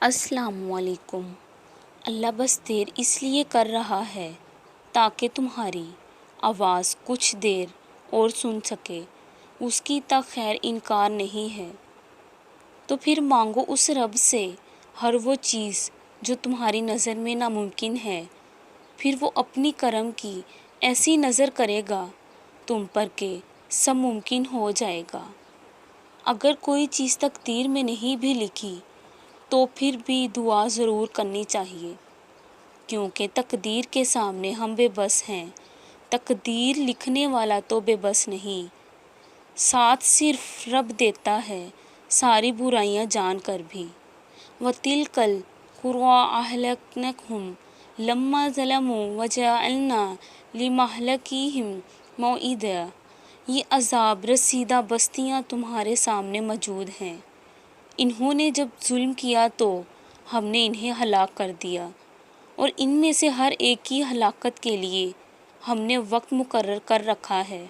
السلام علیکم۔ اللہ بس دیر اس لیے کر رہا ہے تاکہ تمہاری آواز کچھ دیر اور سن سکے، اس کی تک خیر انکار نہیں ہے۔ تو پھر مانگو اس رب سے ہر وہ چیز جو تمہاری نظر میں ناممکن ہے، پھر وہ اپنی کرم کی ایسی نظر کرے گا تم پر کہ سب ممکن ہو جائے گا۔ اگر کوئی چیز تقدیر میں نہیں بھی لکھی تو پھر بھی دعا ضرور کرنی چاہیے، کیونکہ تقدیر کے سامنے ہم بے بس ہیں۔ تقدیر لکھنے والا تو بے بس نہیں، ساتھ صرف رب دیتا ہے ساری برائیاں جان کر بھی۔ وَتِلْكَ الْقُرَىٰ أَهْلَكْنَاهُمْ لَمَّا ظَلَمُوا وَجَعَلْنَا لِمَهْلِكِهِمْ مَوْعِدًا۔ یہ عذاب رسیدہ بستیاں تمہارے سامنے موجود ہیں، انہوں نے جب ظلم کیا تو ہم نے انہیں ہلاک کر دیا، اور ان میں سے ہر ایک کی ہلاکت کے لیے ہم نے وقت مقرر کر رکھا ہے۔